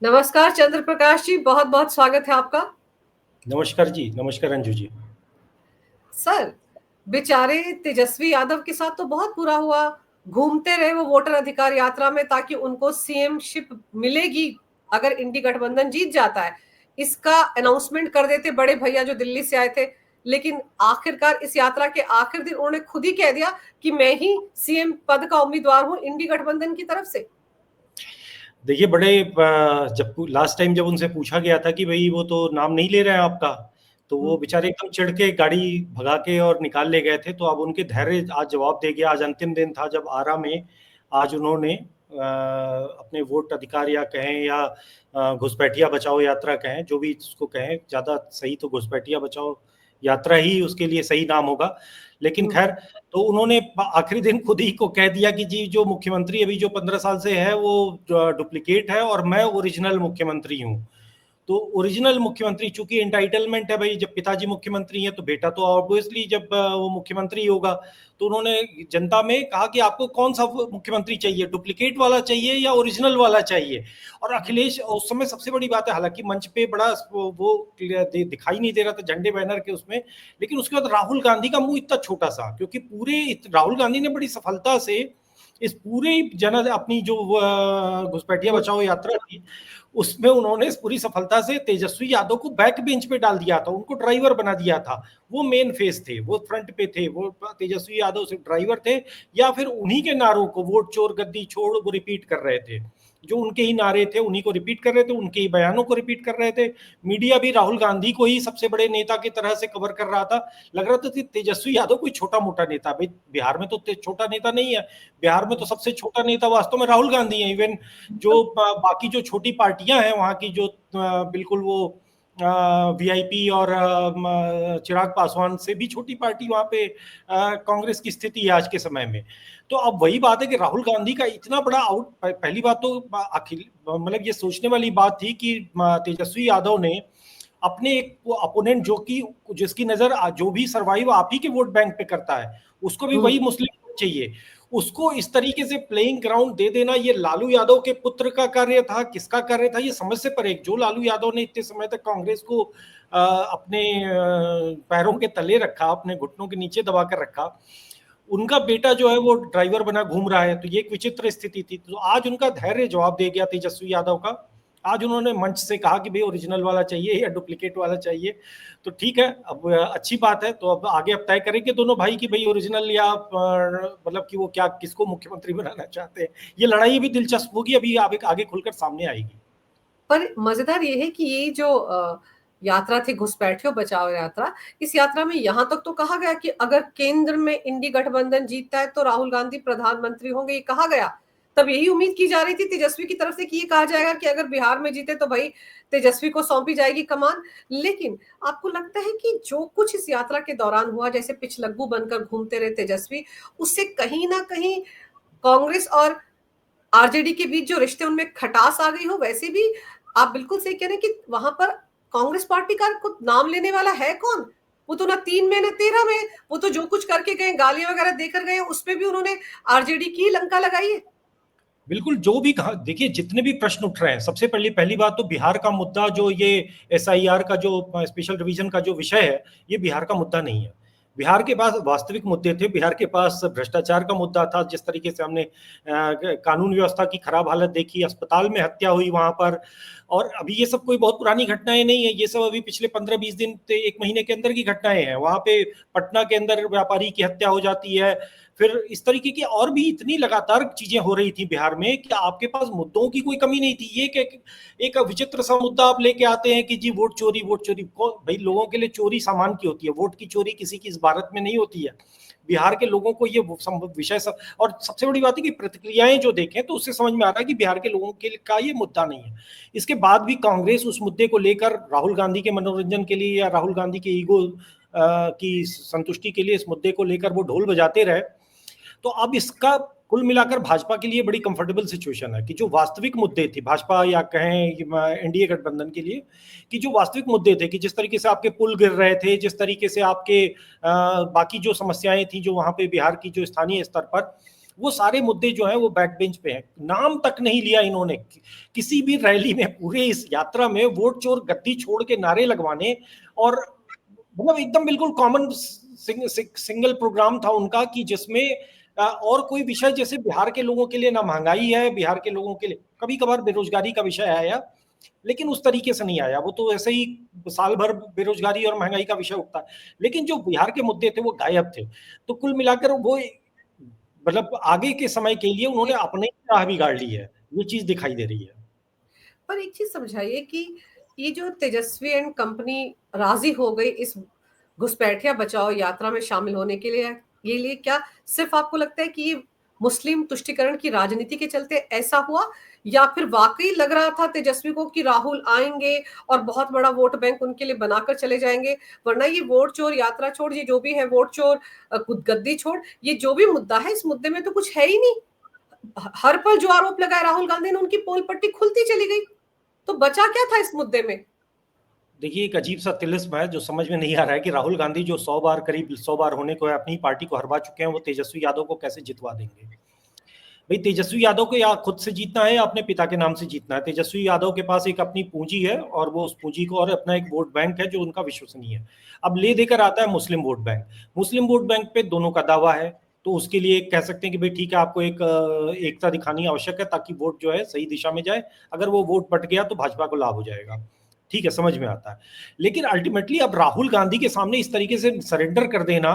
नमस्कार चंद्र प्रकाश जी, बहुत बहुत स्वागत है आपका। नमस्कार जी। नमस्कार अंजू जी। सर, बेचारे तेजस्वी यादव के साथ तो बहुत बुरा हुआ। घूमते रहे वो वोटर अधिकार यात्रा में ताकि उनको सीएम शिप मिलेगी अगर इंडी गठबंधन जीत जाता है। इसका अनाउंसमेंट कर देते बड़े भैया जो दिल्ली से आए थे। लेकिन आखिरकार इस यात्रा के आखिर दिन उन्होंने खुद ही कह दिया कि मैं ही सीएम पद का उम्मीदवार हूं इंडी गठबंधन की तरफ से। देखिए बड़े जब लास्ट टाइम जब उनसे पूछा गया था कि भाई वो तो नाम नहीं ले रहे हैं आपका, तो वो बेचारे एकदम चिढ़ के गाड़ी भगा के और निकाल ले गए थे। तो अब उनके धैर्य आज जवाब दे गया। आज अंतिम दिन था जब आरा में आज उन्होंने अपने वोट अधिकार या कहें या घुसपैठिया बचाओ यात्रा कहें, जो भी इसको कहें, ज़्यादा सही तो घुसपैठिया बचाओ यात्रा ही उसके लिए सही नाम होगा। लेकिन खैर, तो उन्होंने आखिरी दिन खुद ही को कह दिया कि जी जो मुख्यमंत्री अभी जो 15 साल से है वो डुप्लीकेट है और मैं ओरिजिनल मुख्यमंत्री हूँ। तो ओरिजिनल मुख्यमंत्री, चूंकि एंटाइटलमेंट है भाई, जब पिताजी मुख्यमंत्री हैं तो बेटा तो ऑब्वियसली जब वो मुख्यमंत्री होगा। तो उन्होंने जनता में कहा कि आपको कौन सा मुख्यमंत्री चाहिए, डुप्लीकेट वाला चाहिए या ओरिजिनल वाला चाहिए। और अखिलेश उस समय सबसे बड़ी बात है, हालांकि मंच पे बड़ा वो दिखाई नहीं दे रहा था झंडे बैनर के उसमें, लेकिन उसके बाद राहुल गांधी का मुंह इतना छोटा सा, क्योंकि पूरे राहुल गांधी ने बड़ी सफलता से इस पूरे जन अपनी जो घुसपैठिया बचाओ यात्रा थी उसमें उन्होंने इस पूरी सफलता से तेजस्वी यादव को बैक बेंच पे डाल दिया था, उनको ड्राइवर बना दिया था। वो मेन फेस थे, वो फ्रंट पे थे, वो तेजस्वी यादव सिर्फ ड्राइवर थे या फिर उन्हीं के नारों को, वोट चोर गद्दी छोड़, वो रिपीट कर रहे थे। जो उनके ही नारे थे उन्हीं को रिपीट कर रहे थे, उनके ही बयानों को रिपीट कर रहे थे। मीडिया भी राहुल गांधी को ही सबसे बड़े नेता की तरह से कवर कर रहा था। लग रहा था कि तेजस्वी यादव कोई छोटा मोटा नेता, भाई बिहार में तो छोटा नेता नहीं है। बिहार में तो सबसे छोटा नेता वास्तव में राहुल गांधी है। इवन जो बाकी जो छोटी पार्टियां हैं वहां की, जो बिल्कुल वो वीआईपी और चिराग पासवान से भी छोटी पार्टी वहां पे कांग्रेस की स्थिति है आज के समय में। तो अब वही बात है कि राहुल गांधी का इतना बड़ा आउट, पहली बात तो अखिल मतलब ये सोचने वाली बात थी कि तेजस्वी यादव ने अपने एक अपोनेंट जो कि जिसकी नजर जो भी सर्वाइव आप ही के वोट बैंक पे करता है, उसको भी वही मुस्लिम चाहिए, उसको इस तरीके से प्लेइंग ग्राउंड दे देना, ये लालू यादव के पुत्र का कार्य था, किसका कार्य था, ये समझ से परे। जो लालू यादव ने इतने समय तक कांग्रेस को अपने पैरों के तले रखा, अपने घुटनों के नीचे दबा कर रखा, उनका बेटा जो है वो ड्राइवर बना घूम रहा है। तो ये एक विचित्र स्थिति थी। तो आज उनका धैर्य जवाब दे गया तेजस्वी यादव का। आज उन्होंने मंच से कहा कि भाई ओरिजिनल वाला चाहिए या डुप्लीकेट वाला चाहिए। तो ठीक है, अब अच्छी बात है। तो अब आगे अब तय करेंगे दोनों भाई कि भाई ओरिजिनल या मतलब कि वो क्या किसको मुख्यमंत्री बनाना चाहते हैं। ये लड़ाई भी दिलचस्प होगी, अभी आगे खुलकर सामने आएगी। पर मजेदार ये है कि ये जो यात्रा थी घुसपैठियों बचाओ यात्रा, इस यात्रा में यहां तक तो कहा गया कि अगर केंद्र में इंडी गठबंधन जीतता है तो राहुल गांधी प्रधानमंत्री होंगे, ये कहा गया। तब यही उम्मीद की जा रही थी तेजस्वी की तरफ से कि ये कहा जाएगा कि अगर बिहार में जीते तो भाई तेजस्वी को सौंपी जाएगी कमान। लेकिन आपको लगता है कि जो कुछ इस यात्रा के दौरान हुआ, जैसे पिछलग्गू बनकर घूमते रहे तेजस्वी, उससे कहीं ना कहीं कांग्रेस और आरजेडी के बीच जो रिश्ते उनमें खटास आ गई हो? वैसे भी आप बिल्कुल सही कह रहे हैं कि वहां पर कांग्रेस पार्टी का कुछ नाम लेने वाला है कौन? वो तो ना 3 में ना 13 में, वो तो जो कुछ करके गए, गालियां वगैरह देकर गए, उसपे भी उन्होंने आरजेडी की लंका लगाई है। बिल्कुल, जो भी कहा, देखिए जितने भी प्रश्न उठ रहे हैं, सबसे पहली बात तो बिहार का मुद्दा, जो ये एसआईआर का जो स्पेशल रिवीजन का जो विषय है, ये बिहार का मुद्दा नहीं है। बिहार के पास वास्तविक मुद्दे थे। बिहार के पास भ्रष्टाचार का मुद्दा था, जिस तरीके से हमने कानून व्यवस्था की खराब हालत देखी, अस्पताल में हत्या हुई वहां पर। और अभी ये सब कोई बहुत पुरानी घटनाएं नहीं है, ये सब अभी पिछले 15-20 दिन, एक महीने के अंदर की घटनाएं हैं। वहां पे पटना के अंदर व्यापारी की हत्या हो जाती है। फिर इस तरीके की और भी इतनी लगातार चीजें हो रही थी बिहार में कि आपके पास मुद्दों की कोई कमी नहीं थी। ये एक विचित्र सा मुद्दा आप लेके आते हैं कि जी वोट चोरी, वोट चोरी को, भाई लोगों के लिए चोरी सामान की होती है, वोट की चोरी किसी की इस भारत में नहीं होती है। बिहार के लोगों को ये विषय सब, और सबसे बड़ी बात है कि प्रतिक्रियाएं जो देखें तो उससे समझ में आ रहा है कि बिहार के लोगों के का ये मुद्दा नहीं है। इसके बाद भी कांग्रेस उस मुद्दे को लेकर राहुल गांधी के मनोरंजन के लिए या राहुल गांधी के ईगो की संतुष्टि के लिए इस मुद्दे को लेकर वो ढोल बजाते रहे। तो अब इसका कुल मिलाकर भाजपा के लिए बड़ी कंफर्टेबल सिचुएशन है कि जो वास्तविक मुद्दे थे भाजपा या कहें एनडीए गठबंधन के लिए, कि जो वास्तविक मुद्दे थे, कि जिस तरीके से आपके पुल गिर रहे थे, जिस तरीके से आपके बाकी जो समस्याएं थी जो वहां पे बिहार की जो स्थानीय स्तर पर, वो सारे मुद्दे जो हैं वो बैक बेंच पे हैं। नाम तक नहीं लिया इन्होंने किसी भी रैली में, पूरे इस यात्रा में वोट चोर गद्दी छोड़ के नारे लगवाने, और मतलब एकदम बिल्कुल कॉमन सिंगल प्रोग्राम था उनका कि जिसमें और कोई विषय, जैसे बिहार के लोगों के लिए ना महंगाई है, बिहार के लोगों के लिए कभी कभार बेरोजगारी का विषय आया, लेकिन उस तरीके से नहीं आया। वो तो ऐसे ही साल भर बेरोजगारी और महंगाई का विषय उठता है, लेकिन जो बिहार के मुद्दे थे वो गायब थे। तो कुल मिलाकर वो मतलब आगे के समय के लिए उन्होंने अपने राह बिगाड़ ली है, ये चीज दिखाई दे रही है। पर एक चीज समझाइए कि ये जो तेजस्वी एंड कंपनी राजी हो गई इस घुसपैठिया बचाओ यात्रा में शामिल होने के लिए क्या सिर्फ आपको लगता है कि ये मुस्लिम तुष्टिकरण की राजनीति के चलते ऐसा हुआ, या फिर वाकई लग रहा था तेजस्वी को कि राहुल आएंगे और बहुत बड़ा वोट बैंक उनके लिए बनाकर चले जाएंगे? वरना ये वोट चोर, यात्रा छोड़, ये जो भी है, वोट चोर, गद्दी छोड़, ये जो भी मुद्दा है, इस मुद्दे में तो कुछ है ही नहीं। हर पल जो आरोप लगाया राहुल गांधी ने, उनकी पोल पट्टी खुलती चली गई। तो बचा क्या था इस मुद्दे में? देखिए, एक अजीब सा तिलिस्म है जो समझ में नहीं आ रहा है कि राहुल गांधी जो 100 बार, करीब 100 बार होने को है, अपनी पार्टी को हरवा चुके हैं, वो तेजस्वी यादव को कैसे जितवा देंगे? भाई तेजस्वी यादव को या खुद से जीतना है या अपने पिता के नाम से जीतना है। तेजस्वी यादव के पास एक अपनी पूंजी है, और वो उस पूंजी को, और अपना एक वोट बैंक है जो उनका विश्वसनीय है। अब ले देकर आता है मुस्लिम वोट बैंक। मुस्लिम वोट बैंक पे दोनों का दावा है, तो उसके लिए कह सकते हैं कि भाई ठीक है, आपको एक एकता दिखानी आवश्यक है ताकि वोट जो है सही दिशा में जाए। अगर वो वोट बट गया तो भाजपा को लाभ हो जाएगा, ठीक है, समझ में आता है। लेकिन अल्टीमेटली अब राहुल गांधी के सामने इस तरीके से सरेंडर कर देना,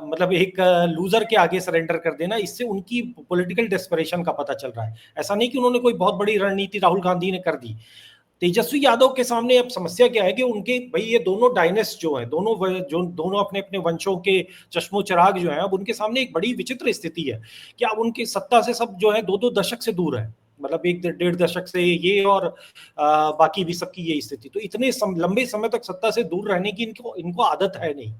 मतलब एक लूजर के आगे सरेंडर कर देना, इससे उनकी पॉलिटिकल डेस्परेशन का पता चल रहा है। ऐसा नहीं कि उन्होंने कोई बहुत बड़ी रणनीति राहुल गांधी ने कर दी। तेजस्वी यादव के सामने अब समस्या क्या है कि उनके भाई ये दोनों डायनेस्ट जो हैं, दोनों अपने अपने वंशों के चश्मो चिराग जो हैं, अब उनके सामने एक बड़ी विचित्र स्थिति है कि अब उनकी सत्ता से सब जो है 2-2 दशक से दूर है। मतलब 1-1.5 दशक से ये, और बाकी भी सबकी ये स्थिति। तो इतने लंबे समय तक सत्ता से दूर रहने की इनको आदत है नहीं।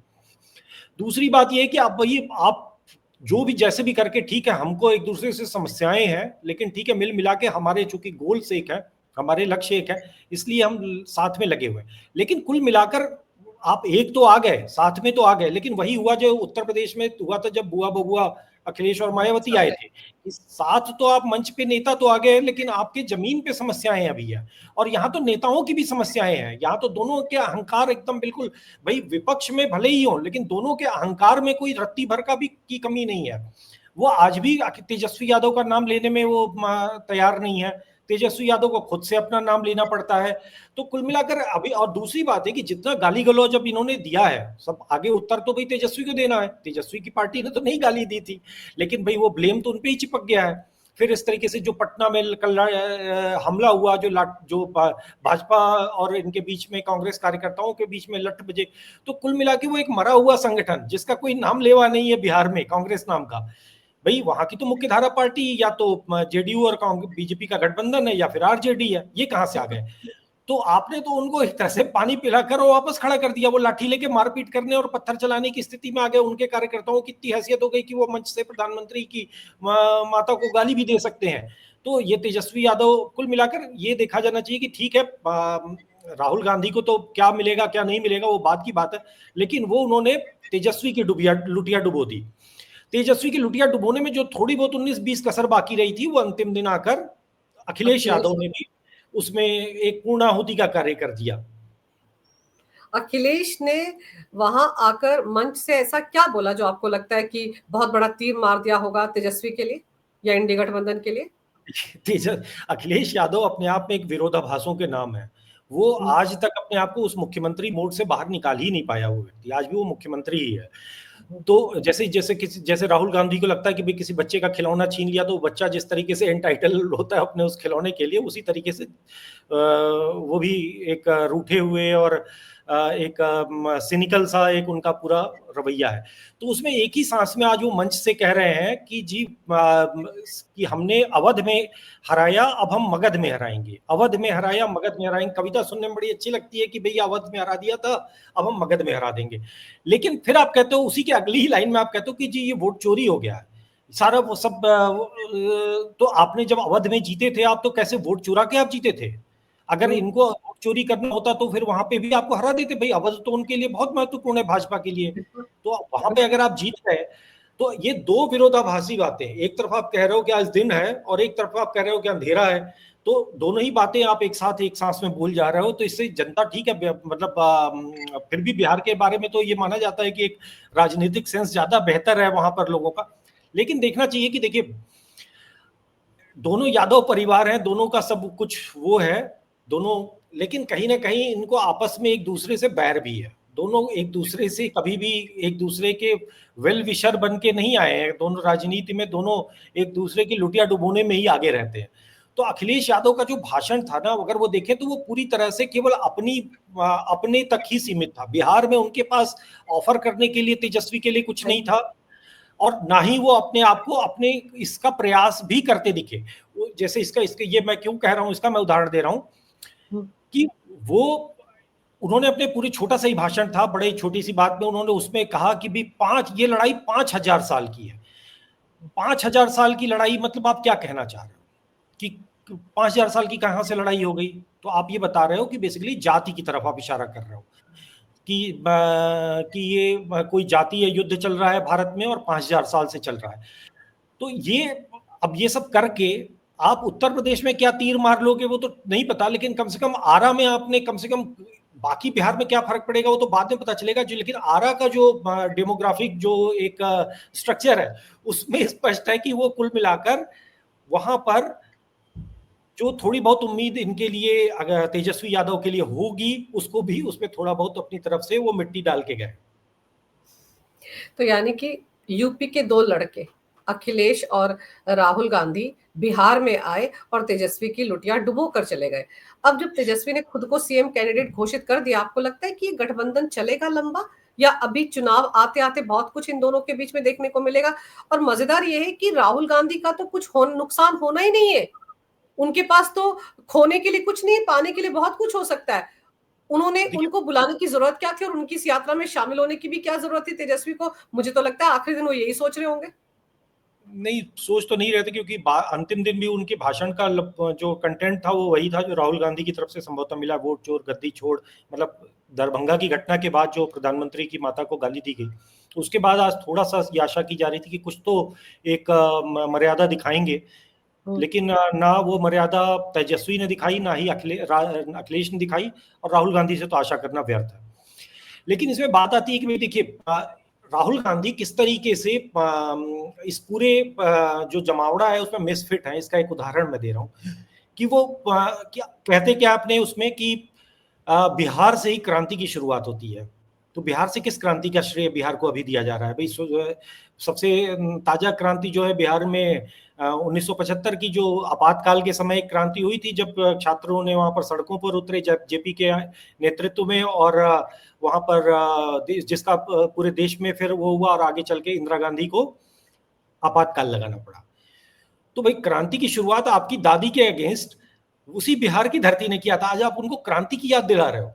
दूसरी बात यह है कि आप जो भी जैसे भी करके, ठीक है, हमको एक दूसरे से समस्याएं हैं, लेकिन ठीक है, मिल मिला के हमारे चूंकि गोल्स एक है, हमारे लक्ष्य एक है, इसलिए हम साथ में लगे हुए हैं। लेकिन कुल मिलाकर आप एक तो आ गए, साथ में तो आ गए, लेकिन वही हुआ जो उत्तर प्रदेश में हुआ था जब बुआ बबुआ अखिलेश और मायावती आए थे। साथ तो आप मंच पे नेता तो आ गए, लेकिन आपके जमीन पे समस्याएं अभी है। और यहाँ तो नेताओं की भी समस्याएं हैं, यहाँ तो दोनों के अहंकार एकदम बिल्कुल, भाई विपक्ष में भले ही हो, लेकिन दोनों के अहंकार में कोई रत्ती भर का भी की कमी नहीं है। वो आज भी तेजस्वी यादव का नाम लेने में वो तैयार नहीं है। तेजस्वी यादव को खुद से अपना नाम लेना पड़ता है। तो कुल मिलाकर अभी, और दूसरी बात है कि जितना गाली गलौज जब इन्होंने दिया है, सब आगे उत्तर तो भाई तेजस्वी को देना है। तेजस्वी की पार्टी ने तो नहीं गाली दी थी, लेकिन भाई वो ब्लेम तो उनपे ही चिपक गया है। फिर इस तरीके से जो पटना में कल हमला हुआ, जो भाजपा और इनके बीच में, कांग्रेस कार्यकर्ताओं के बीच में लठ बजे, तो कुल मिला के वो एक मरा हुआ संगठन जिसका कोई नाम लेवा नहीं है बिहार में, कांग्रेस नाम का। भाई वहां की तो मुख्य धारा पार्टी या तो जेडीयू और बीजेपी का गठबंधन है, या फिर आरजेडी है। ये कहां से आ गए? तो आपने तो उनको एक तरह से पानी पिलाकर और वापस खड़ा कर दिया। वो लाठी लेके मारपीट करने और पत्थर चलाने की स्थिति में आ गए। उनके कार्यकर्ताओं की इतनी हैसियत हो गई कि वो मंच से प्रधानमंत्री की माता को गाली भी दे सकते हैं। तो ये तेजस्वी यादव, कुल मिलाकर ये देखा जाना चाहिए कि ठीक है, राहुल गांधी को तो क्या मिलेगा क्या नहीं मिलेगा वो बात की बात है, लेकिन वो उन्होंने तेजस्वी की लुटिया डुबो दी। तेजस्वी की लुटिया डुबोने में जो थोड़ी बहुत 19-20 कसर बाकी रही थी, वो अंतिम दिन आकर अखिलेश यादव ने भी उसमें एक पूर्णाहुति का कार्य कर दिया। अखिलेश ने वहां आकर मंच से ऐसा क्या बोला जो आपको लगता है कि बहुत बड़ा तीर मार दिया होगा तेजस्वी के लिए या इंडी गठबंधन के लिए? अखिलेश यादव अपने आप में एक विरोधाभासों के नाम है। वो आज तक अपने आप को उस मुख्यमंत्री मोड से बाहर निकाल ही नहीं पाया वो व्यक्ति। आज भी वो मुख्यमंत्री ही है। तो जैसे राहुल गांधी को लगता है कि भाई किसी बच्चे का खिलौना छीन लिया तो वो बच्चा जिस तरीके से एंटाइटल होता है अपने उस खिलौने के लिए, उसी तरीके से वो भी एक रूठे हुए और एक सिनिकल सा एक उनका पूरा रवैया है। तो उसमें एक ही सांस में आज वो मंच से कह रहे हैं कि जी कि हमने अवध में हराया, अब हम मगध में हराएंगे। अवध में हराया, मगध में हराएंगे। कविता सुनने में बड़ी अच्छी लगती है कि भैया अवध में हरा दिया था, अब हम मगध में हरा देंगे। लेकिन फिर आप कहते हो, उसी के अगली ही लाइन में आप कहते हो कि जी ये वोट चोरी हो गया है सारा। वो सब तो आपने जब अवध में जीते थे आप, तो कैसे वोट चुरा के आप जीते थे? अगर इनको वोट चोरी करना होता तो फिर वहां पे भी आपको हरा देते। भाई अवध तो उनके लिए बहुत महत्वपूर्ण है, भाजपा के लिए। तो वहां पे अगर आप जीत गए तो ये दो विरोधाभासी बातें, एक तरफ आप कह रहे हो कि आज दिन है और एक तरफ आप कह रहे हो कि अंधेरा है, तो दोनों ही बातें आप एक साथ एक सांस में बोल जा रहे हो। तो इससे जनता, ठीक है, मतलब फिर भी बिहार के बारे में तो ये माना जाता है कि एक राजनीतिक सेंस ज्यादा बेहतर है वहां पर लोगों का। लेकिन देखना चाहिए कि देखिए, दोनों यादव परिवार हैं, दोनों का सब कुछ वो है दोनों, लेकिन कहीं ना कहीं इनको आपस में एक दूसरे से बैर भी है। दोनों एक दूसरे से कभी भी एक दूसरे के वेल विशर बन के नहीं आए हैं। दोनों राजनीति में दोनों एक दूसरे की लुटिया डुबोने में ही आगे रहते हैं। तो अखिलेश यादव का जो भाषण था ना, अगर वो देखें तो वो पूरी तरह से केवल अपने तक ही सीमित था। बिहार में उनके पास ऑफर करने के लिए तेजस्वी के लिए कुछ नहीं था, और ना ही वो अपने आप को अपने इसका प्रयास भी करते दिखे। जैसे इसका इसके ये मैं क्यों कह रहा हूं, इसका मैं उदाहरण दे रहा हूं कि वो उन्होंने अपने पूरी छोटा सा ही भाषण था, बड़े छोटी सी बात में उन्होंने उसमें कहा कि भी ये लड़ाई 5,000 साल की है। 5,000 साल की लड़ाई मतलब आप क्या कहना चाह रहे हो कि 5,000 साल की कहां से लड़ाई हो गई? तो आप ये बता रहे हो कि बेसिकली जाति की तरफ आप इशारा कर रहे हो कि ये कोई जातीय युद्ध चल रहा है भारत में और 5,000 साल से चल रहा है। तो ये अब ये सब करके आप उत्तर प्रदेश में क्या तीर मार लोगे वो तो नहीं पता, लेकिन कम से कम आरा में आपने कम से कम, बाकी बिहार में क्या फर्क पड़ेगा वो तो बाद में पता चलेगा जो, लेकिन आरा का जो डेमोग्राफिक जो एक स्ट्रक्चर है उसमें स्पष्ट है कि वो कुल मिलाकर वहां पर जो थोड़ी बहुत उम्मीद इनके लिए अगर तेजस्वी यादव के लिए होगी, उसको भी उसमें थोड़ा बहुत अपनी तरफ से वो मिट्टी डाल के गए। तो यानी कि यूपी के दो लड़के अखिलेश और राहुल गांधी बिहार में आए और तेजस्वी की लुटिया डुबो कर चले गए। अब जब तेजस्वी ने खुद को सीएम कैंडिडेट घोषित कर दिया, आपको लगता है कि ये गठबंधन चलेगा लंबा, या अभी चुनाव आते आते बहुत कुछ इन दोनों के बीच में देखने को मिलेगा? और मजेदार ये है कि राहुल गांधी का तो कुछ नुकसान होना ही नहीं है, उनके पास तो खोने के लिए कुछ नहीं, पाने के लिए बहुत कुछ हो सकता है। उन्होंने उनको बुलाने की जरूरत क्या थी और उनकी इस यात्रा में शामिल होने की भी क्या जरूरत थी तेजस्वी को? मुझे तो लगता है आखिरी दिन वो यही सोच रहे होंगे। नहीं, सोच तो नहीं रहे थे, क्योंकि अंतिम दिन भी उनके भाषण का जो कंटेंट था वो वही था जो राहुल गांधी की तरफ से संभवतः मिला, वोट चोर गद्दी छोड़। मतलब दरभंगा की घटना के बाद जो प्रधानमंत्री की माता को गाली दी गई, उसके बाद आज थोड़ा सा ये आशा की जा रही थी कि कुछ तो एक मर्यादा दिखाएंगे, लेकिन ना वो मर्यादा तेजस्वी ने दिखाई, ना ही अखिलेश ने दिखाई, और राहुल गांधी से तो आशा करना व्यर्थ है। लेकिन इसमें बात आती है कि भाई देखिए, राहुल गांधी किस तरीके से इस पूरे जो जमावड़ा है उसमें मिसफिट है। इसका एक उदाहरण मैं दे रहा हूँ कि वो क्या कहते, क्या आपने उसमें कि बिहार से ही क्रांति की शुरुआत होती है। तो बिहार से किस क्रांति का श्रेय बिहार को अभी दिया जा रहा है? भाई सबसे ताजा क्रांति जो है बिहार में 1975 की जो आपातकाल के समय एक क्रांति हुई थी, जब छात्रों ने वहां पर सड़कों पर उतरे जेपी के नेतृत्व में, और वहां पर जिसका पूरे देश में फिर वो हुआ, और आगे चल के इंदिरा गांधी को आपातकाल लगाना पड़ा। तो भाई क्रांति की शुरुआत आपकी दादी के अगेंस्ट उसी बिहार की धरती ने किया था। आज आप उनको क्रांति की याद दिला रहे हो।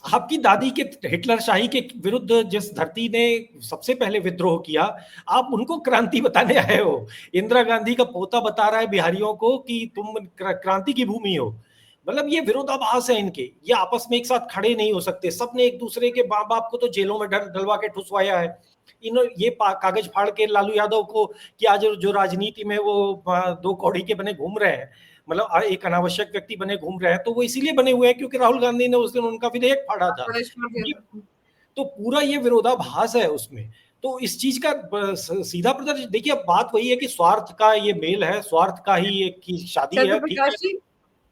आपकी दादी के हिटलर शाही के विरुद्ध जिस धरती ने सबसे पहले विद्रोह किया, आप उनको क्रांति बताने आए हो। इंदिरा गांधी का पोता बता रहा है बिहारियों को कि तुम क्रांति की भूमि हो। मतलब ये विरोधाभास है इनके, ये आपस में एक साथ खड़े नहीं हो सकते। सबने एक दूसरे के माँ बाप को तो जेलों में डलवा के ठुसवाया है। ये कागज फाड़ के लालू यादव को कि आज जो राजनीति में वो दो कौड़ी के बने घूम रहे हैं, मतलब एक अनावश्यक व्यक्ति बने घूम रहे हैं, तो वो इसीलिए बने हुए हैं क्योंकि राहुल गांधी ने उस दिन उनका विधेयक फाड़ा था। तो पूरा ये विरोधाभास है उसमें। तो इस चीज का सीधा प्रदर्शन देखिए, अब बात वही है कि स्वार्थ का ये मेल है, स्वार्थ का ही एक की शादी है।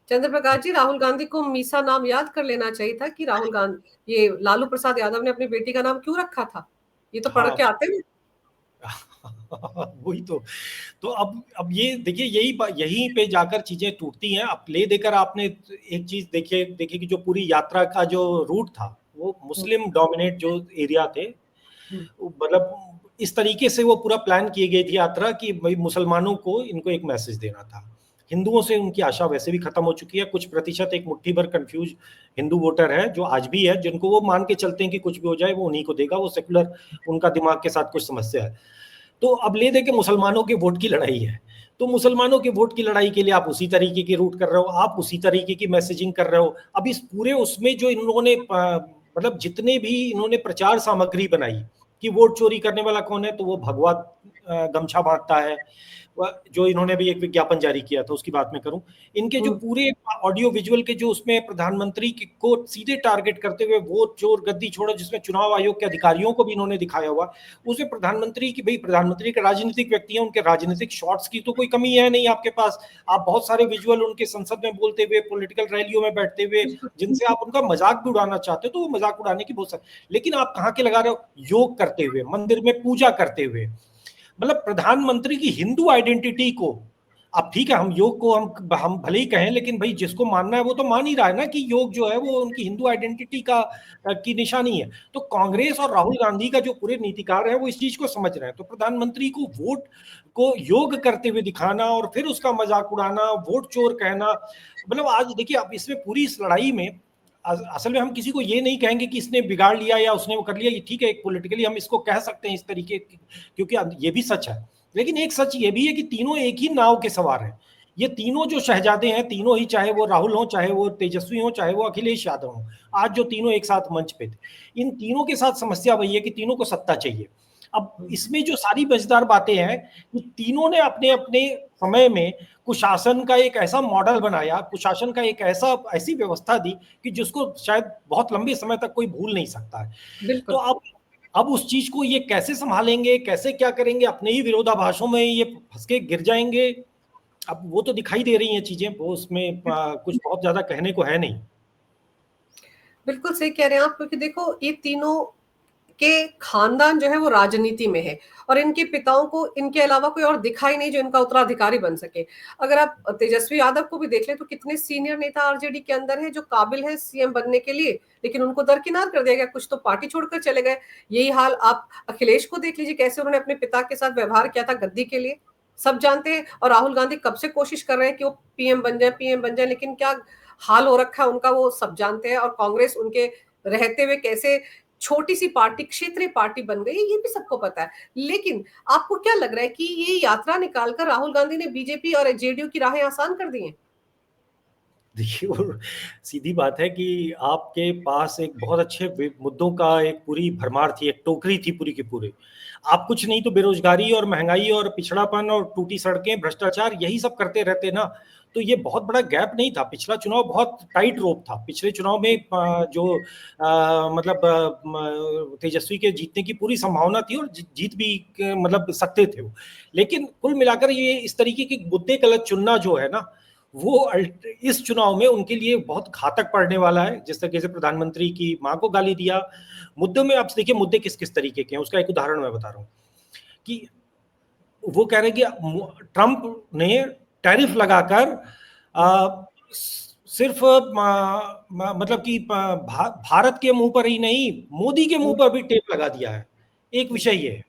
चंद्र प्रकाश जी, राहुल गांधी को मीसा नाम याद कर लेना चाहिए था कि राहुल गांधी, ये लालू प्रसाद यादव ने अपनी बेटी का नाम क्यों रखा था, ये तो पढ़ के आते हैं। वही तो अब ये देखिए, यहीं पे जाकर चीजें टूटती हैं। अब ले देकर आपने एक चीज देखिए कि जो पूरी यात्रा का जो रूट था वो मुस्लिम डोमिनेट जो एरिया थे, मतलब इस तरीके से वो पूरा प्लान किए गई थी यात्रा कि भाई मुसलमानों को इनको एक मैसेज देना था। हिंदुओं से उनकी आशा वैसे भी खत्म हो चुकी है। कुछ प्रतिशत, एक मुट्ठी भर कंफ्यूज हिंदू वोटर है जो आज भी है, जिनको वो मान के चलते हैं कि कुछ भी हो जाए वो उन्हीं को देगा, वो सेकुलर, उनका दिमाग के साथ कुछ समस्या है। तो अब ले दे के मुसलमानों के वोट की लड़ाई है। तो मुसलमानों के वोट की लड़ाई के लिए आप उसी तरीके की रूट कर रहे हो, आप उसी तरीके की मैसेजिंग कर रहे हो। अब इस पूरे उसमें जो इन्होंने मतलब जितने भी इन्होंने प्रचार सामग्री बनाई, कि वोट चोरी करने वाला कौन है, तो वो भगवा गमछा बांटता है। जो इन्होंने भी एक विज्ञापन जारी किया था उसकी बात मैं करूं, इनके जो पूरे ऑडियो विजुअल के जो उसमें प्रधानमंत्री को सीधे टारगेट करते हुए वोट चोर गद्दी छोड़ो, जिसमें चुनाव आयोग के अधिकारियों को भी इन्होंने दिखाया हुआ, उसमें प्रधानमंत्री की, भाई प्रधानमंत्री के राजनीतिक व्यक्ति हैं, उनके राजनीतिक शॉट्स की तो कोई कमी है नहीं आपके पास। आप बहुत सारे विजुअल उनके संसद में बोलते हुए, पॉलिटिकल रैलियों में बैठते हुए, जिनसे आप उनका मजाक भी उड़ाना चाहते हो, तो वो मजाक उड़ाने की बहुत सारी, लेकिन आप कहाँ के लगा रहे हो, योग करते हुए, मंदिर में पूजा करते हुए। मतलब प्रधानमंत्री की हिंदू आइडेंटिटी को, अब ठीक है हम योग को हम भले ही कहें, लेकिन भाई जिसको मानना है वो तो मान ही रहा है ना कि योग जो है वो उनकी हिंदू आइडेंटिटी का की निशानी है। तो कांग्रेस और राहुल गांधी का जो पूरे नीतिकार है वो इस चीज को समझ रहे हैं। तो प्रधानमंत्री को वोट को योग करते हुए दिखाना और फिर उसका मजाक उड़ाना, वोट चोर कहना, मतलब आज देखिए आप इसमें पूरी इस लड़ाई में असल में हम किसी को ये नहीं कहेंगे कि इसने बिगाड़ लिया या उसने वो कर लिया, ये ठीक है, एक पॉलिटिकली हम इसको कह सकते हैं इस तरीके, क्योंकि ये भी सच है। लेकिन एक सच ये भी है कि तीनों एक ही नाव के सवार हैं। ये तीनों जो शहजादे हैं, तीनों ही, चाहे वो राहुल हो, चाहे वो तेजस्वी हो, चाहे वो अखिलेश यादव हो, आज जो तीनों एक साथ मंच पे थे, इन तीनों के साथ समस्या वही है कि तीनों को सत्ता चाहिए। अब इसमें जो सारी मजेदार बातें हैं कि तीनों ने अपने अपने समय में कुशासन का एक ऐसा मॉडल बनाया, कुशासन का एक ऐसी व्यवस्था दी कि जिसको शायद बहुत लंबे समय तक कोई भूल नहीं सकता है। तो अब उस चीज को ये कैसे संभालेंगे, कैसे क्या करेंगे, अपने ही विरोधाभासों में ये फंस के गिर जाएंगे। अब वो तो दिखाई दे रही हैं चीजें, वो उसमें कुछ बहुत ज्यादा कहने को है नहीं। बिल्कुल सही कह रहे हैं आप, क्योंकि देखो ये तीनों के खानदान जो है वो राजनीति में है, और इनके पिताओं को इनके अलावा कोई और दिखा ही नहीं जो इनका उत्तराधिकारी बन सके। अगर आप तेजस्वी यादव को भी देख लें तो कितने सीनियर नेता आरजेडी के अंदर है जो काबिल है सीएम बनने के लिए, लेकिन उनको दरकिनार कर दिया गया, कुछ तो पार्टी छोड़कर चले गए। यही हाल आप अखिलेश को देख लीजिए, कैसे उन्होंने अपने पिता के साथ व्यवहार किया था गद्दी के लिए, सब जानते हैं। और राहुल गांधी कब से कोशिश कर रहे हैं कि वो पीएम बन जाए, पीएम बन जाए, लेकिन क्या हाल हो रखा है उनका वो सब जानते हैं। और कांग्रेस उनके रहते हुए कैसे छोटी सी पार्टी, क्षेत्रीय पार्टी बन गई, ये भी सबको पता है। लेकिन आपको क्या लग रहा है कि ये यात्रा निकालकर राहुल गांधी ने बीजेपी और जेडीयू की राहें आसान कर दी हैं? देखिए सीधी बात है कि आपके पास एक बहुत अच्छे मुद्दों का एक पूरी भरमार थी, एक टोकरी थी पूरी की पूरी। आप कुछ नहीं तो बेरोजगारी और महंगाई और पिछड़ापन और टूटी सड़कें, भ्रष्टाचार, यही सब करते रहते ना, तो ये बहुत बड़ा गैप नहीं था। पिछला चुनाव बहुत टाइट रोप था। पिछले चुनाव में जो मतलब तेजस्वी के जीतने की पूरी संभावना थी और जीत भी मतलब सकते थे वो। लेकिन कुल मिलाकर ये इस तरीके के मुद्दे गलत चुनना जो है ना, वो इस चुनाव में उनके लिए बहुत घातक पड़ने वाला है। जिस तरीके से प्रधानमंत्री की मां को गाली दिया, मुद्दों में आप देखिए मुद्दे किस किस तरीके के हैं, उसका एक उदाहरण मैं बता रहा हूँ कि वो कह रहे हैं कि ट्रंप ने टैरिफ लगाकर सिर्फ मतलब कि भारत के मुंह पर ही नहीं, मोदी के मुंह पर भी टेप लगा दिया है। एक विषय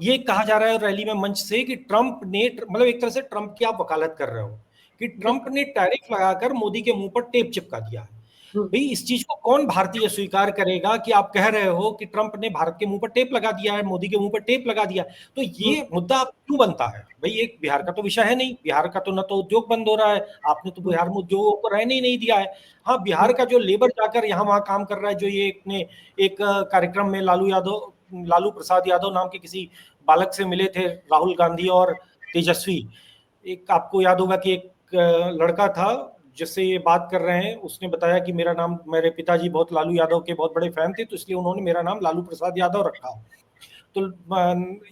ये कहा जा रहा है रैली में मंच से कि ट्रंप ने, मतलब एक तरह से ट्रंप की आप वकालत कर रहे हो कि ट्रंप ने टैरिफ लगाकर मोदी के मुंह पर टेप चिपका दिया है। भाई इस चीज को कौन भारतीय स्वीकार करेगा कि आप कह रहे हो कि ट्रंप ने भारत के मुंह पर टेप लगा दिया है, मोदी के मुंह पर टेप लगा दिया। तो ये मुद्दा क्यों बनता है भाई? एक बिहार का तो विषय है नहीं, बिहार का तो न तो उद्योग बंद हो रहा है, आपने तो बिहार में उद्योगों को रहने ही नहीं दिया है। हाँ, बिहार का जो लेबर जाकर यहाँ वहां काम कर रहा है, जो ये एक कार्यक्रम में लालू प्रसाद यादव नाम के किसी बालक से मिले थे राहुल गांधी और तेजस्वी। एक आपको याद होगा कि एक लड़का था जिससे ये बात कर रहे हैं, उसने बताया कि मेरे पिताजी बहुत लालू यादव के बहुत बड़े फैन थे, तो इसलिए उन्होंने मेरा नाम लालू प्रसाद यादव रखा। तो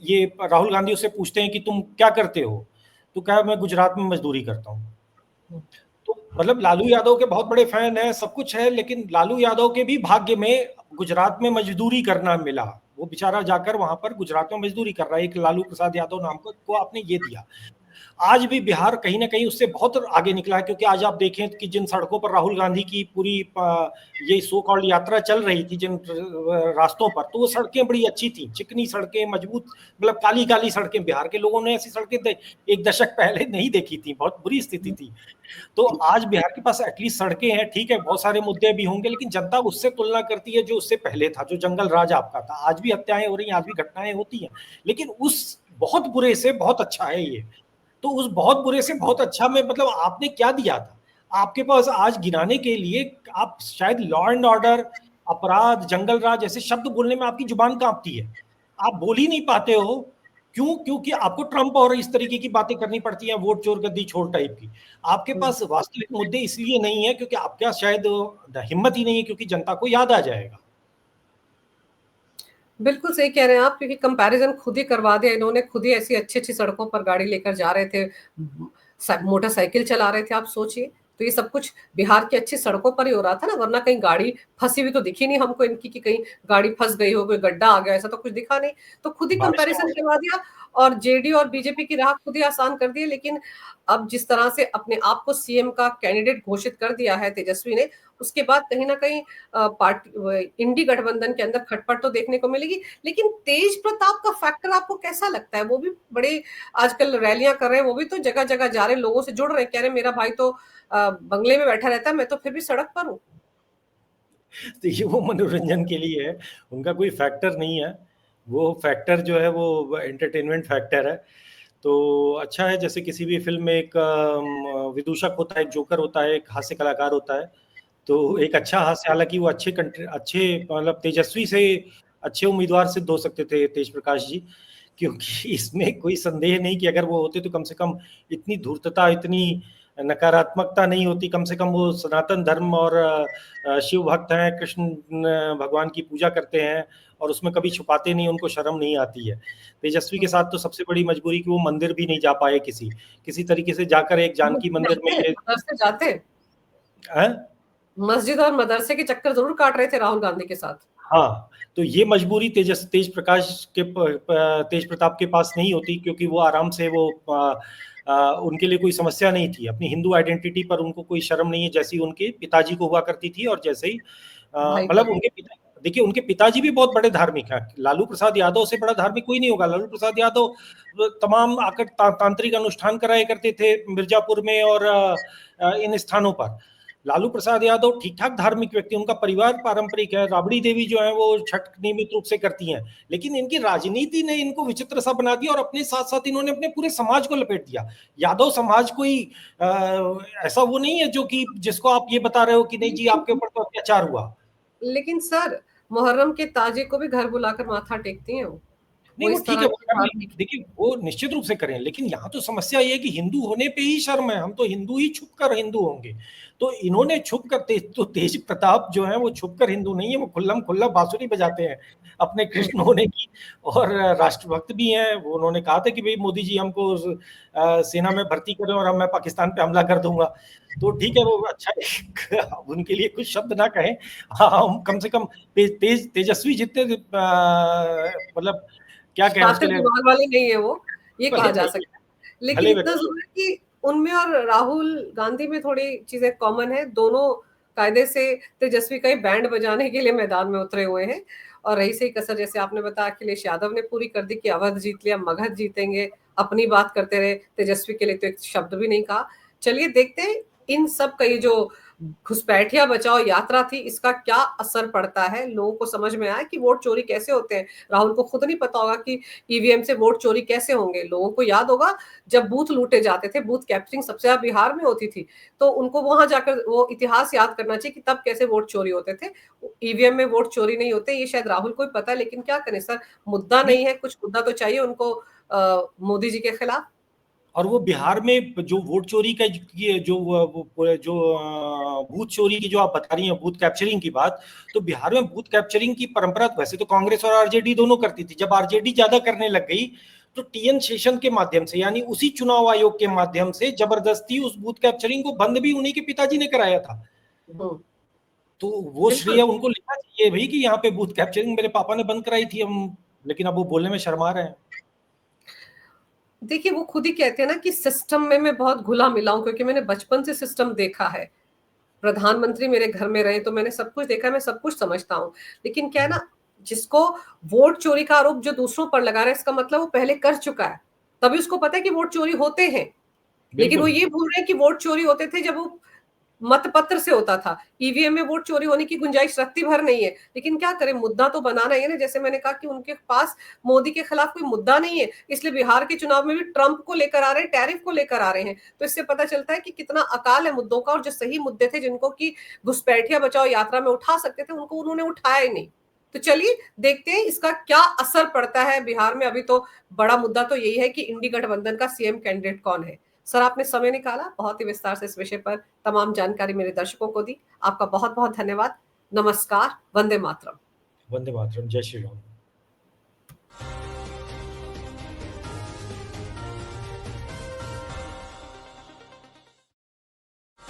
ये राहुल गांधी उससे पूछते हैं कि तुम क्या करते हो, तो कहा मैं गुजरात में मजदूरी करता हूँ। तो मतलब लालू यादव के बहुत बड़े फैन है, सब कुछ है, लेकिन लालू यादव के भी भाग्य में गुजरात में मजदूरी करना मिला। वो बेचारा जाकर वहां पर गुजरात में मजदूरी कर रहा है, एक लालू प्रसाद यादव नाम को आपने ये दिया। आज भी बिहार कहीं ना कहीं उससे बहुत आगे निकला है, क्योंकि आज आप देखें कि जिन सड़कों पर राहुल गांधी की पूरी ये सो कॉल्ड यात्रा चल रही थी, जिन रास्तों पर, तो वो सड़कें बड़ी अच्छी थी, चिकनी सड़कें, मजबूत, मतलब काली काली सड़कें। बिहार के लोगों ने ऐसी सड़कें एक दशक पहले नहीं देखी थी, बहुत बुरी स्थिति थी। तो आज बिहार के पास एटलीस्ट सड़कें हैं, ठीक है, बहुत सारे मुद्दे भी होंगे, लेकिन जनता उससे तुलना करती है जो उससे पहले था, जो जंगल राज आपका था। आज भी हत्याएं हो रही हैं, आज भी घटनाएं होती हैं, लेकिन उस बहुत बुरे से बहुत अच्छा है ये। तो उस बहुत बुरे से बहुत अच्छा में मतलब आपने क्या दिया था? आपके पास आज गिनाने के लिए आप शायद लॉ एंड ऑर्डर, अपराध, जंगल राज ऐसे शब्द बोलने में आपकी जुबान कांपती है। आप बोल ही नहीं पाते हो। क्यों? क्योंकि आपको ट्रंप और इस तरीके की बातें करनी पड़ती हैं, वोट चोर गद्दी छोड़ टाइप की। आपके पास वास्तविक मुद्दे इसलिए नहीं है क्योंकि आपके पास शायद हिम्मत ही नहीं है, क्योंकि जनता को याद आ जाएगा। बिल्कुल सही कह रहे हैं आप, क्योंकि कंपैरिजन खुद ही करवा दिया इन्होंने, खुद ही ऐसी अच्छी-अच्छी सड़कों पर गाड़ी लेकर जा रहे थे, मोटरसाइकिल चला रहे थे, आप सोचिए। तो ये सब कुछ बिहार की अच्छी सड़कों पर ही हो रहा था ना, वरना कहीं गाड़ी फंसी हुई तो दिखी नहीं हमको इनकी कि कहीं गाड़ी फंस गई हो, कोई गड्ढा आ गया, ऐसा तो कुछ दिखा नहीं। तो खुद ही बारिश का कंपैरिजन मौसम। करवा दिया और जेडीयू और बीजेपी की राह खुद ही आसान कर दी है। लेकिन अब जिस तरह से अपने आप को सीएम का कैंडिडेट घोषित कर दिया है तेजस्वी ने, उसके बाद कहीं न कहीं पार्टी इंडी गठबंधन के अंदर खटपट तो देखने को मिलेगी। लेकिन तेज प्रताप का फैक्टर आपको कैसा लगता है? वो भी बड़े आजकल रैलियां कर रहे हैं, वो भी तो जगह जगह जा रहे हैं, लोगों से जुड़ रहे हैं, कह रहे हैं मेरा भाई तो बंगले में बैठा रहता है, मैं तो फिर भी सड़क पर हूँ। देखिए, वो मनोरंजन के लिए है, उनका कोई फैक्टर नहीं है। वो फैक्टर जो है वो एंटरटेनमेंट फैक्टर है। तो अच्छा है, जैसे किसी भी फिल्म में एक विदूषक होता है, एक जोकर होता है, एक हास्य कलाकार होता है। तो एक अच्छा हास्य, हालांकि वो अच्छे मतलब तेजस्वी से अच्छे उम्मीदवार सिद्ध हो सकते थे तेज प्रकाश जी, क्योंकि इसमें कोई संदेह नहीं कि अगर वो होते तो कम से कम इतनी धूर्तता, इतनी नकारात्मकता नहीं होती। कम से कम वो सनातन धर्म और शिव भक्त हैं, कृष्ण भगवान की पूजा करते हैं और उसमें कभी छुपाते नहीं, उनको शर्म नहीं आती है। तेजस्वी के साथ तो सबसे बड़ी मजबूरी कि वो मंदिर भी नहीं जा पाए, किसी तरीके से जाकर एक जानकी मंदिर में ये मदरसे जाते, है। मस्जिद और मदरसे के चक्कर जरूर काट रहे थे राहुल गांधी के साथ। हाँ, तो ये मजबूरी तेज प्रताप के पास नहीं होती, क्योंकि वो आराम से वो उनके लिए कोई समस्या नहीं थी। अपनी हिंदू आइडेंटिटी पर उनको कोई शर्म नहीं है, जैसी उनके पिताजी को हुआ करती थी। और जैसे ही भाई को मतलब भी। उनके पिता, देखिए उनके पिताजी भी बहुत बड़े धार्मिक हैं। लालू प्रसाद यादव से बड़ा धार्मिक कोई नहीं होगा। लालू प्रसाद यादव तमाम आकर तांत्रिक अनुष्ठान कराया करते थे मिर्जापुर में और इन स्थानों पर। लालू प्रसाद यादव ठीक ठाक धार्मिक व्यक्ति, उनका परिवार पारंपरिक है। राबड़ी देवी जो है वो छठ नियमित रूप से करती हैं। लेकिन इनकी राजनीति ने इनको विचित्र सा बना दिया और अपने साथ साथ इन्होंने अपने पूरे समाज को लपेट दिया। यादव समाज कोई ऐसा वो नहीं है जो कि जिसको आप ये बता रहे हो कि नहीं जी लेकिन आपके ऊपर तो अत्याचार हुआ। लेकिन सर, मुहर्रम के ताजे को भी घर बुलाकर माथा टेकती हैं वो नहीं, वो इस ठीक तरह है, वो की कर लें, धार्मिक। देखिए वो निश्चित रूप से करें। लेकिन यहाँ तो समस्या ये है कि हिंदू होने पे ही शर्म है, हम तो हिंदू ही छुप कर हिंदू होंगे। तो इन्होंने छुप कर तो तेज प्रताप जो है वो छुप कर हिंदू नहीं है, वो खुल्लम खुल्ला बांसुरी बजाते हैं अपने कृष्ण होने की। और राष्ट्रभक्त भी हैं। वो उन्होंने कहा था कि भाई मोदी जी हमको सेना में भर्ती करें और मैं पाकिस्तान पे हमला कर दूंगा। तो ठीक है, वो अच्छा है, उनके लिए कुछ शब्द ना कहें। हाँ, हम कम से कम तेजस्वी जितने मतलब क्या कहें उसके शातिर लिए, दिमाग वाले नहीं है वो, ये भले कहा जा नहीं, सकता है। लेकिन भले इतना व्यक्ति जरूर है कि उनमें और राहुल गांधी में थोड़ी चीजें कॉमन है। दोनों कायदे से तेजस्वी का ही बैंड बजाने के लिए मैदान में उतरे हुए हैं। और रही सही कसर, जैसे आपने बताया, अखिलेश यादव ने पूरी कर दी कि अवध जीत लिया, मगध जीतेंगे, अपनी बात करते रहे, तेजस्वी के लिए तो एक शब्द भी नहीं कहा। चलिए देखते हैं इन सब का ये जो घुसपैठिया बचाओ यात्रा थी, इसका क्या असर पड़ता है। लोगों को समझ में आया कि वोट चोरी कैसे होते हैं। राहुल को खुद नहीं पता होगा कि ईवीएम से वोट चोरी कैसे होंगे। लोगों को याद होगा जब बूथ लूटे जाते थे, बूथ कैप्चरिंग सबसे ज्यादा बिहार में होती थी, तो उनको वहां जाकर वो इतिहास याद करना चाहिए कि तब कैसे वोट चोरी होते थे। ईवीएम में वोट चोरी नहीं होते, ये शायद राहुल को ही पता है। लेकिन क्या करें सर, मुद्दा नहीं। नहीं है, कुछ मुद्दा तो चाहिए उनको मोदी जी के खिलाफ। और वो बिहार में जो वोट चोरी का जो बूथ चोरी की जो आप बता रही हैं, बूथ कैप्चरिंग की बात, तो बिहार में बूथ कैप्चरिंग की परंपरा वैसे तो कांग्रेस और आरजेडी दोनों करती थी। जब आरजेडी ज्यादा करने लग गई तो टीएन शेषन के माध्यम से, यानी उसी चुनाव आयोग के माध्यम से जबरदस्ती उस बूथ कैप्चरिंग को बंद भी उन्हीं के पिताजी ने कराया था। हम्म, तो वो श्रेय बिल्कुल। उनको लेना चाहिए भाई कि यहाँ पे बूथ कैप्चरिंग मेरे पापा ने बंद कराई थी हम, लेकिन अब वो बोलने में शर्मा रहे हैं। देखिए वो खुद ही कहते हैं ना कि सिस्टम में मैं बहुत घुला मिला हूं, क्योंकि मैंने बचपन से सिस्टम देखा है। प्रधानमंत्री मेरे घर में रहे तो मैंने सब कुछ देखा है, मैं सब कुछ समझता हूँ। लेकिन क्या है ना, जिसको वोट चोरी का आरोप जो दूसरों पर लगा रहा है, इसका मतलब वो पहले कर चुका है, तभी उसको पता है कि वोट चोरी होते हैं। लेकिन वो बिल्कुल। ये भूल रहे हैं कि वोट चोरी होते थे जब वो मतपत्र से होता था। ईवीएम में वोट चोरी होने की गुंजाइश रत्ती भर नहीं है। लेकिन क्या करें, मुद्दा तो बनाना ही है ना। जैसे मैंने कहा कि उनके पास मोदी के खिलाफ कोई मुद्दा नहीं है, इसलिए बिहार के चुनाव में भी ट्रंप को लेकर आ रहे हैं, टैरिफ को लेकर आ रहे हैं। तो इससे पता चलता है कि कितना अकाल है मुद्दों का। और जो सही मुद्दे थे जिनको कि घुसपैठिया बचाओ यात्रा में उठा सकते थे, उनको उन्होंने उठाया ही नहीं। तो चलिए देखते हैं इसका क्या असर पड़ता है बिहार में। अभी तो बड़ा मुद्दा तो यही है कि इंडी गठबंधन का सीएम कैंडिडेट कौन है। सर, आपने समय निकाला, बहुत ही विस्तार से इस विषय पर तमाम जानकारी मेरे दर्शकों को दी। आपका बहुत बहुत धन्यवाद। नमस्कार। वंदे मातरम। वंदे मातरम। जय श्री राम।